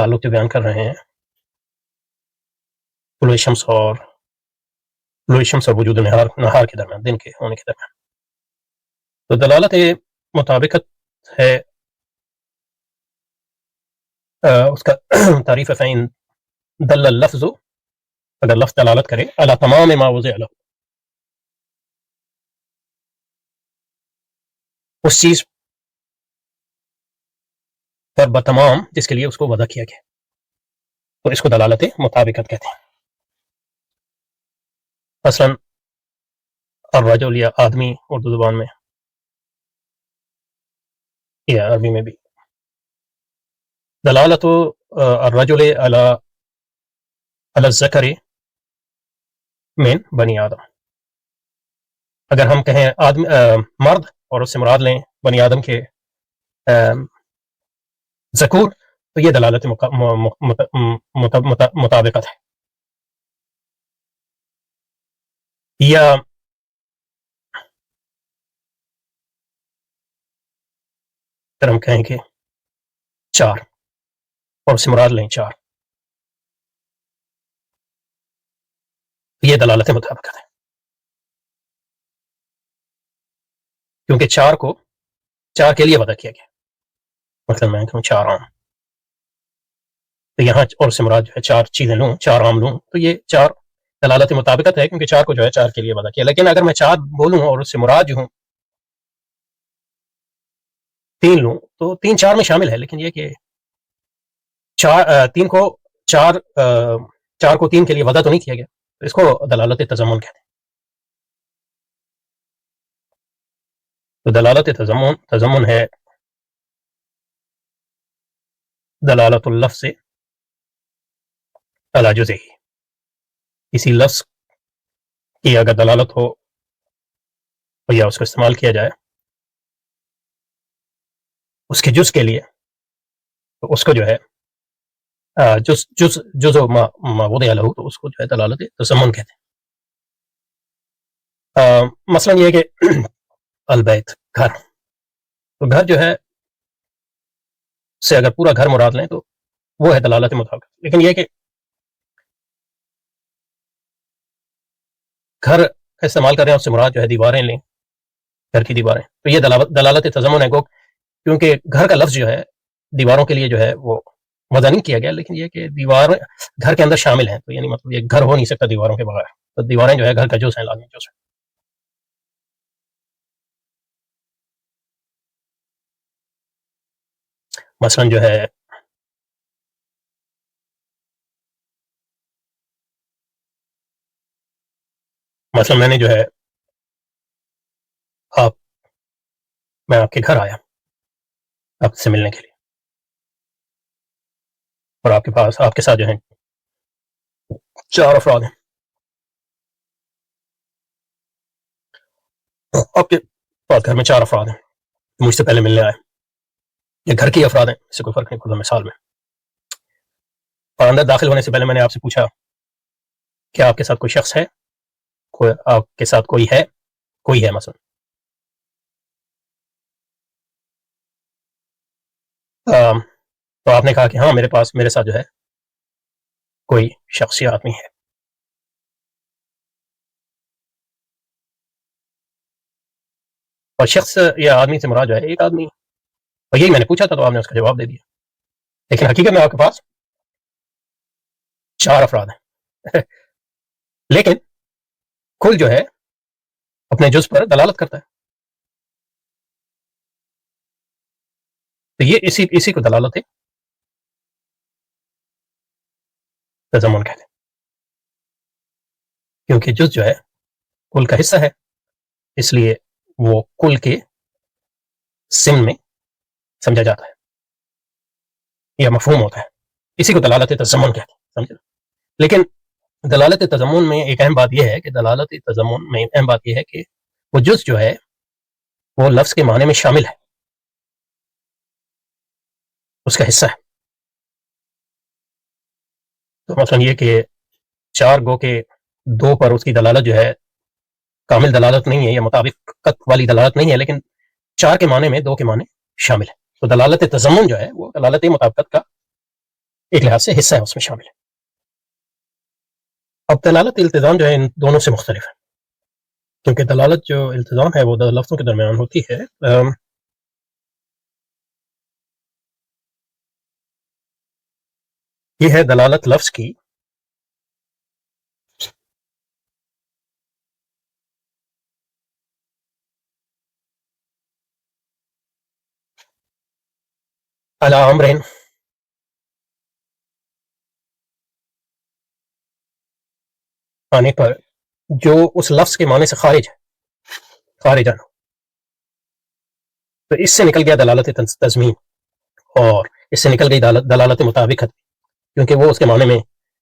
تعلق جو بیان کر رہے ہیں طلوع شمس اور وجود نہار کے درمیان، دن کے ہونے کے درمیان. تو دلالت مطابقت ہے اس کا تعریف فین دل اللفظ، اگر لفظ دلالت کرے علی تمام ما وضع له، اس چیز پر بتمام جس کے لیے اس کو وضع کیا گیا، تو اس کو دلالت مطابقت کہتے ہیں. مثلا الرجل یا آدمی اردو زبان میں یا عربی میں بھی، دلالت الرجل علی الذکر من بنی آدم. اگر ہم کہیں مرد اور اس سے مراد لیں بنی آدم کے ذکور، تو یہ دلالت مطابقت ہے. یا اگر ہم کہیں کہ چار اور اس سے مراد لیں چار، یہ دلالت مطابقت ہے، کیونکہ چار کے لیے وضع کیا گیا. مثلا میں کہوں چار آم، تو یہاں اور سے مراد جو ہے چار چیزیں لوں، چار آم لوں، تو یہ چار دلالت مطابقت ہے، کیونکہ چار کو جو ہے چار کے لیے وضع کیا. لیکن اگر میں چار بولوں اور اس سے مراد جو ہوں تین لوں، تو تین چار میں شامل ہے، لیکن یہ کہ چار کو تین کے لیے وضع تو نہیں کیا گیا، تو اس کو دلالت تضمن کہتے ہیں. تو دلالت تضمن ہے دلالت اللفظ علی جزءہ، کسی لفظ کی اگر دلالت ہو یا اس کو استعمال کیا جائے اس کے جز کے لیے، تو اس کو جو ہے جز ما وضع له، تو اس کو جو ہے دلالت تضمن کہتے ہیں. مثلا یہ کہ البیت گھر، تو گھر جو ہے سے اگر پورا گھر مراد لیں تو وہ ہے دلالت مطابقت. لیکن یہ کہ گھر کا استعمال کر رہے ہیں، اس سے مراد جو ہے دیواریں لیں، گھر کی دیواریں، تو یہ دلالت تضمن ہے، کیونکہ گھر کا لفظ جو ہے دیواروں کے لیے جو ہے وہ وضع نہیں کیا گیا، لیکن یہ کہ دیوار گھر کے اندر شامل ہیں، تو یعنی مطلب یہ گھر ہو نہیں سکتا دیواروں کے بغیر، تو دیواریں جو ہے گھر کا جز ہیں، لازمی جز ہے. مثلا جو ہے میں نے جو ہے میں آپ کے گھر آیا آپ سے ملنے کے لیے، اور آپ کے ساتھ جو ہیں چار افراد ہیں، آپ کے پاس گھر میں چار افراد ہیں، مجھ سے پہلے ملنے آئے، یہ گھر کے افراد ہیں، اس سے کوئی فرق نہیں پڑتا مثال میں. اور اندر داخل ہونے سے پہلے میں نے آپ سے پوچھا کیا آپ کے ساتھ کوئی شخص ہے، آپ کے ساتھ کوئی ہے مثلا، تو آپ نے کہا کہ ہاں میرے ساتھ جو ہے کوئی شخص یا آدمی ہے. اور شخص یا آدمی سے مراد جو ہے ایک آدمی، اور یہی میں نے پوچھا تھا تو آپ نے اس کا جواب دے دیا، لیکن حقیقت میں آپ کے پاس چار افراد ہیں. لیکن کل جو ہے اپنے جز پر دلالت کرتا ہے، تو یہ اسی کو دلالت تضمن کہتے ہیں، کیونکہ جز جو ہے کل کا حصہ ہے، اس لیے وہ کل کے ضمن میں سمجھا جاتا ہے یا مفہوم ہوتا ہے، اسی کو دلالت تضمن کہتے ہیں، سمجھے. لیکن دلالت تضمن میں ایک اہم بات یہ ہے کہ وہ جز جو ہے وہ لفظ کے معنی میں شامل ہے، اس کا حصہ ہے. تو مثلا یہ کہ چار گو کے دو پر اس کی دلالت جو ہے کامل دلالت نہیں ہے یا مطابقت والی دلالت نہیں ہے، لیکن چار کے معنی میں دو کے معنی شامل ہے. تو دلالت تضمن جو ہے وہ دلالت مطابقت کا ایک لحاظ سے حصہ ہے اس میں شامل ہے. اب دلالت التزام جو ہے ان دونوں سے مختلف ہے، کیونکہ دلالت جو التزام ہے وہ لفظوں کے درمیان ہوتی ہے. یہ ہے دلالت لفظ کی علی امرین آنے پر جو اس لفظ کے معنی سے خارج ہے، خارج آنا. تو اس سے نکل گیا دلالت تضمین، اور اس سے نکل گئی دلالت مطابقت، کیونکہ وہ اس کے معنی میں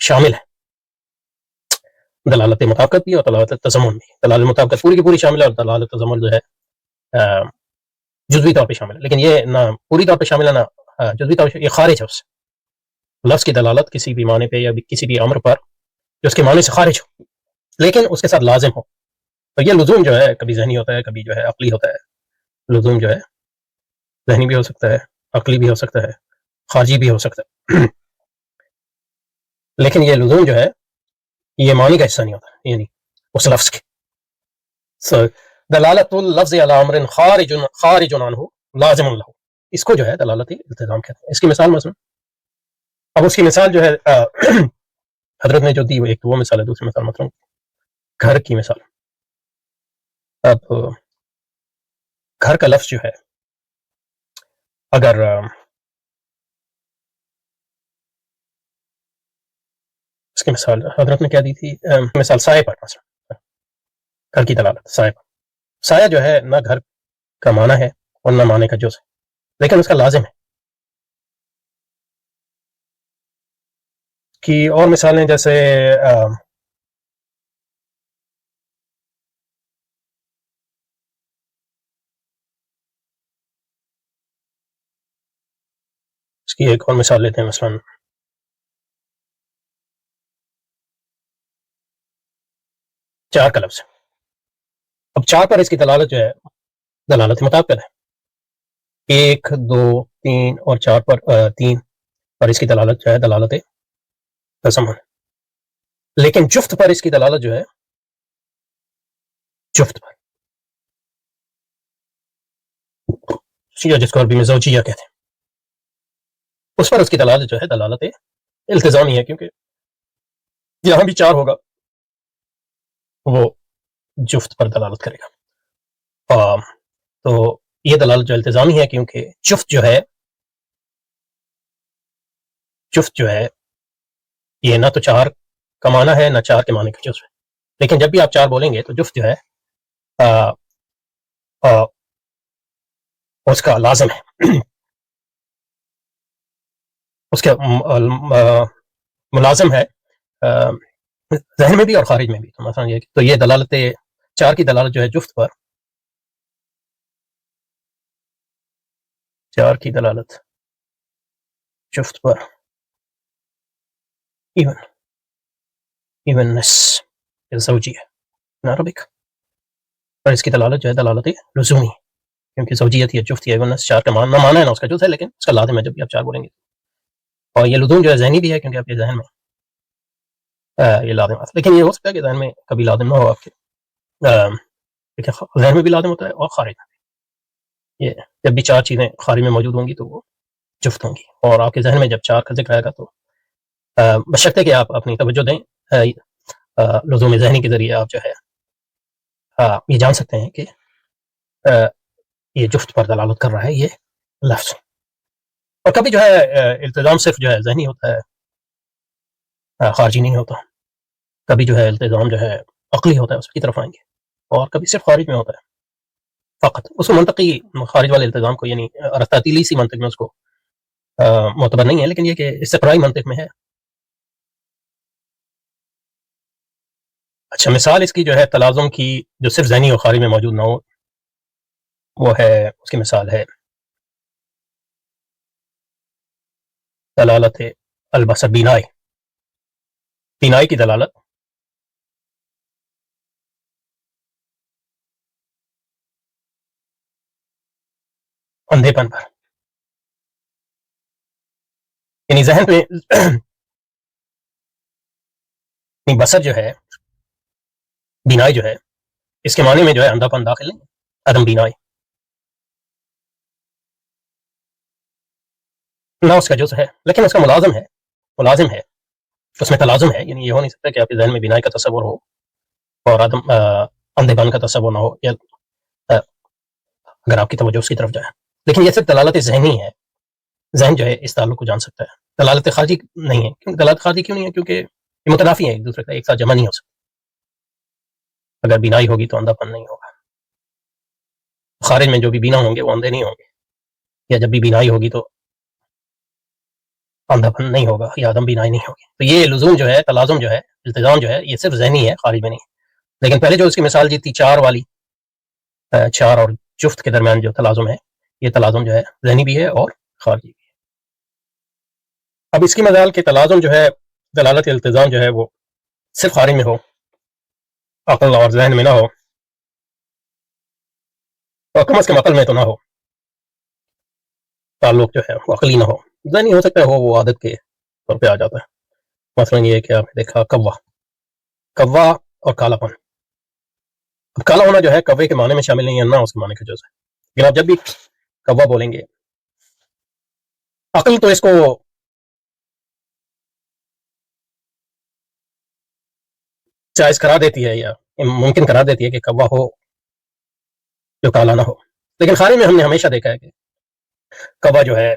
شامل ہے. دلالت مطابقت بھی اور دلالت تضمن بھی. دلالت مطابقت پوری کی پوری شامل ہے، اور دلالت تضمن جو ہے جزوی طور پہ شامل ہے. لیکن یہ نہ پوری طور پہ شامل ہے نہ جزوی طور پہ، یہ خارج ہے اس سے. لفظ کی دلالت کسی بھی معنی پہ یا کسی بھی امر پر جو اس کے معنی سے خارج ہو لیکن اس کے ساتھ لازم ہو. تو یہ لزوم جو ہے کبھی ذہنی ہوتا ہے، کبھی جو ہے عقلی ہوتا ہے. لزوم جو ہے ذہنی بھی ہو سکتا ہے، عقلی بھی ہو سکتا ہے، خارجی بھی ہو سکتا ہے. لیکن یہ لزوم جو ہے یہ معنی کا حصہ نہیں ہوتا، یعنی اس لفظ کے. دلالت اللفظ علی امر خارج عنہ لازم له، اس کو جو ہے دلالت التزام کہتے ہیں. اس کی مثال مثلا، اب اس کی مثال جو ہے حضرت نے جو دی وہ ایک وہ مثال ہے. دوسری مثال مثلا گھر کی مثال. اب گھر کا لفظ جو ہے اگر اس کی مثال حضرت نے کیا دی تھی، مثال سائے پر، مثلا گھر کی دلالت سائے پر. سایہ جو ہے نہ گھر کا معنی ہے اور نہ معنی کا جز ہے، لیکن اس کا لازم ہے. کی اور مثالیں جیسے اس کی ایک اور مثال لیتے ہیں، مثلا چار کا لفظ. اب چار پر اس کی دلالت جو ہے دلالت مطابقت ہے. ایک، دو، تین اور چار پر تین پر اس کی دلالت جو ہے دلالت تضمن ہے. لیکن جفت پر اس کی دلالت جو ہے جفت پر، جس کو عربی میں زوجیہ کہتے ہیں، اس پر اس کی دلالت جو ہے دلالت التزامی ہے، کیونکہ جہاں بھی چار ہوگا وہ جفت پر دلالت کرے گا. تو یہ دلالت جو التزامی ہے، کیونکہ جفت جو ہے یہ نہ تو چار کا معنی ہے نہ چار کے معنی کا جزو ہے. لیکن جب بھی آپ چار بولیں گے تو جفت جو ہے اس کا لازم ہے، اس کا ملازم ہے ذہن میں بھی اور خارج میں بھی. تو مثلا یہ دلالت چار کی دلالت جو ہے جفت پر، چار کی دلالت جفت پر ایوننس زوجیہ عربک، اور اس کی دلالت جو ہے دلالت لزومی، کیونکہ زوجیت یا جفت یا ایوننس چار کا معنی ہے نا اس کا جز ہے، لیکن اس کا لازم ہے جب بھی آپ چار بولیں گے. اور یہ لزوم جو ہے ذہنی بھی ہے، کیونکہ آپ کے ذہن میں یہ لازم آتا ہے. لیکن یہ ہو سکتا ہے کہ ذہن میں کبھی لازم نہ ہو آپ کے، ذہن میں بھی لازم ہوتا ہے اور خارج میں بھی. یہ جب بھی چار چیزیں خارج میں موجود ہوں گی تو وہ جفت ہوں گی، اور آپ کے ذہن میں جب چار کا ذکر آئے گا تو بشرطے کہ آپ اپنی توجہ دیں لزوم ذہنی کے ذریعے آپ جو ہے یہ جان سکتے ہیں کہ یہ جفت پر دلالت کر رہا ہے یہ لفظ. اور کبھی جو ہے التزام صرف جو ہے ذہنی ہوتا ہے، خارجی نہیں ہوتا. کبھی جو ہے التزام جو ہے عقلی ہوتا ہے، اس کی طرف آئیں گے. اور کبھی صرف خارج میں ہوتا ہے فقط. اس کو منطقی خارج والے التزام کو، یعنی ارسطاطیلی سی منطق میں اس کو معتبر نہیں ہے، لیکن یہ کہ استقرائی منطق میں ہے. اچھا، مثال اس کی جو ہے تلازم کی جو صرف ذہنی اور خارج میں موجود نہ ہو، وہ ہے اس کی مثال ہے دلالت البصر، بینائی کی دلالت اندھے پن پر. یعنی ذہن میں بصر جو ہے، بینائی جو ہے، اس کے معنی میں جو ہے اندھا پن داخل نہیں، عدم بینائی نہ اس کا جز ہے، لیکن اس کا ملازم ہے، اس میں تلازم ہے. یعنی یہ ہو نہیں سکتا کہ آپ کے ذہن میں بینائی کا تصور ہو اور اندھے پن کا تصور نہ ہو، یا اگر آپ کی توجہ اس کی طرف جائے. لیکن یہ صرف دلالت ذہنی ہے، ذہن جو ہے اس تعلق کو جان سکتا ہے، دلالت خارجی نہیں ہے. کیوں دلالت خارجی کیوں نہیں ہے؟ کیونکہ یہ متنافی ہیں ایک دوسرے کا، ایک ساتھ جمع نہیں ہو سکتا. اگر بینائی ہوگی تو اندھا پن نہیں ہوگا، خارج میں جو بھی بینا ہوں گے وہ اندھے نہیں ہوں گے، یا جب بھی بینائی ہوگی تو اندھا پن نہیں ہوگا یا عدم بینائی نہیں ہوگی. تو یہ لزوم جو ہے، تلازم جو ہے، التزام جو ہے، یہ صرف ذہنی ہے، خارج میں نہیں. لیکن پہلے جو اس کی مثال دی تھی چار والی، چار اور جفت کے درمیان جو تلازم ہے، یہ تلازم جو ہے ذہنی بھی ہے اور خارجی بھی ہے. اب اس کی مثال کے تلازم جو ہے، دلالت التزام جو ہے وہ صرف خارج میں ہو، عقل اور ذہن میں نہ ہو، اور کم از کم عقل میں تو نہ ہو، تعلق جو ہے وہ عقلی نہ ہو. ذہنی ہو سکتا ہے، وہ عادت کے طور پہ آ جاتا ہے. مثلا یہ کہ آپ نے دیکھا کوا اور کالا پن. اب کالا ہونا جو ہے کوے کے معنی میں شامل نہیں ہے، نہ اس کے معنی کا جز ہے. لیکن آپ جب بھی کوا بولیں گے، عقل تو اس کو جائز قرار دیتی ہے یا ممکن قرار دیتی ہے کہ کوا ہو جو کالا نہ ہو. لیکن خارج میں ہم نے ہمیشہ دیکھا ہے کہ کوا جو ہے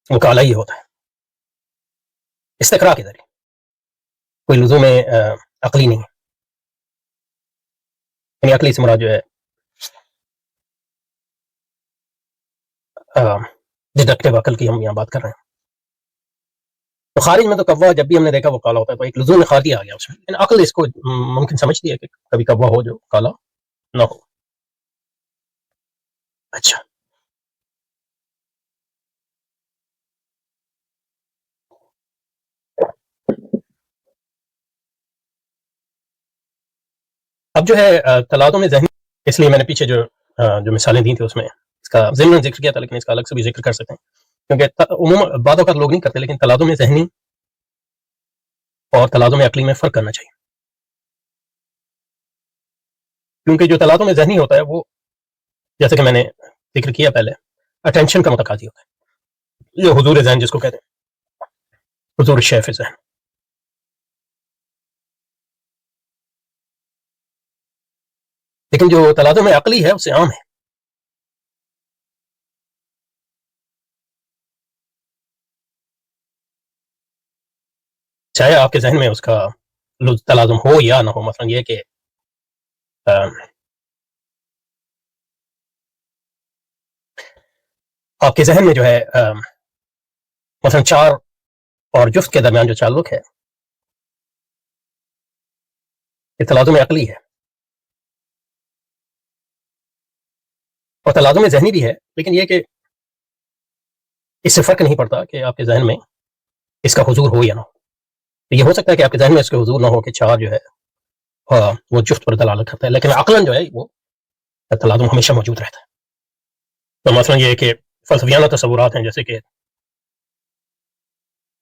وہ کالا ہی ہوتا ہے، استقراء کے ذریعے، کوئی لزوم عقلی نہیں ہے. یعنی عقلی سے مراد جو ہے ڈیڈکٹیو عقل کی ہم یہاں بات کر رہے ہیں. تو خارج میں تو کوا جب بھی ہم نے دیکھا وہ کالا ہوتا ہے، تو ایک لزوم خارجی آ گیا اس میں. یعنی عقل اس کو ممکن سمجھتی ہے کہ کبھی کوا ہو جو کالا نہ ہو. اچھا، اب جو ہے تلازم ذہنی، اس لیے میں نے پیچھے جو مثالیں دی تھیں اس میں اس کا ضمن ذکر کیا تھا، لیکن اس کا الگ سے بھی ذکر کر سکتے ہیں، کیونکہ عموماً بعض اوقات لوگ نہیں کرتے. لیکن تلازم ذہنی اور تلازم عقلی میں فرق کرنا چاہیے، کیونکہ جو تلازم ذہنی ہوتا ہے وہ، جیسے کہ میں نے ذکر کیا پہلے، اٹینشن کا متقاضی ہوتا ہے، یہ حضور ذہن جس کو کہتے ہیں، حضور شیف ذہن. لیکن جو تلازم عقلی ہے اس سے عام ہے. چاہے آپ کے ذہن میں اس کا تلازم ہو یا نہ ہو. مثلا یہ کہ آپ کے ذہن میں جو ہے مثلا چار اور جفت کے درمیان جو تعلق ہے، یہ تلازم عقلی ہے اور تلازم ذہنی بھی ہے. لیکن یہ کہ اس سے فرق نہیں پڑتا کہ آپ کے ذہن میں اس کا حضور ہو یا نہ ہو. یہ ہو سکتا ہے کہ آپ کے ذہن میں اس کے حضور نہ ہو، کہ چار جو ہے وہ جفت پر دلالت کرتا ہے، لیکن عقلاً جو ہے وہ تلازم ہمیشہ موجود رہتا ہے. تو مثلا یہ کہ فلسفیانہ تصورات ہیں، جیسے کہ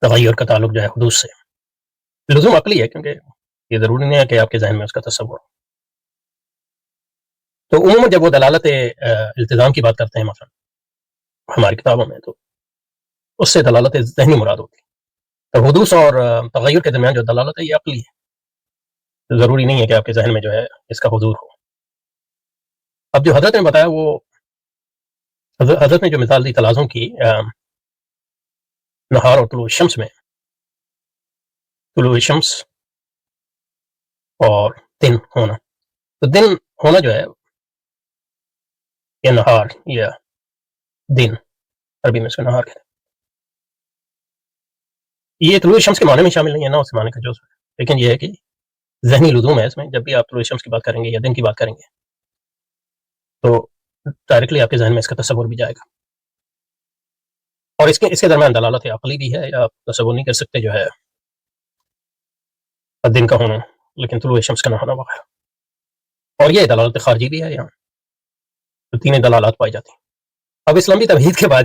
تغیر کا تعلق جو ہے حدوث سے، لزوم عقلی ہے، کیونکہ یہ ضروری نہیں ہے کہ آپ کے ذہن میں اس کا تصور ہو. تو عموماً جب وہ دلالت التزام کی بات کرتے ہیں مثلا ہماری کتابوں میں، تو اس سے دلالت ذہنی مراد ہوتی ہے. تو حدوث اور تغیر کے درمیان جو دلالت ہے یہ عقلی ہے، ضروری نہیں ہے کہ آپ کے ذہن میں جو ہے اس کا حضور ہو. اب جو حضرت نے بتایا، وہ حضرت نے جو مثال دی تلازم کی نہار اور طلوع الشمس میں، طلوع الشمس اور دن ہونا. تو دن ہونا جو ہے، یا نہار یا دن، عربی میں اس کا نہار کہتے ہیں، یہ طلوع الشمس کے معنی میں شامل نہیں ہے، نہ اس معنی کا جز ہے. لیکن یہ ہے کہ ذہنی لزوم ہے اس میں. جب بھی آپ طلوع الشمس کی بات کریں گے یا دن کی بات کریں گے تو ڈائریکٹلی آپ کے ذہن میں اس کا تصور بھی جائے گا. اور اس کے درمیان دلالت عقلی بھی ہے، یا آپ تصور نہیں کر سکتے جو ہے دن کا ہونا لیکن طلوع الشمس کا نہ ہونا وغیرہ. اور یہ دلالت خارجی بھی ہے، یہاں تو تینیں دلالات پائی جاتی ہیں. اب اس لمبی تمہید کے بعد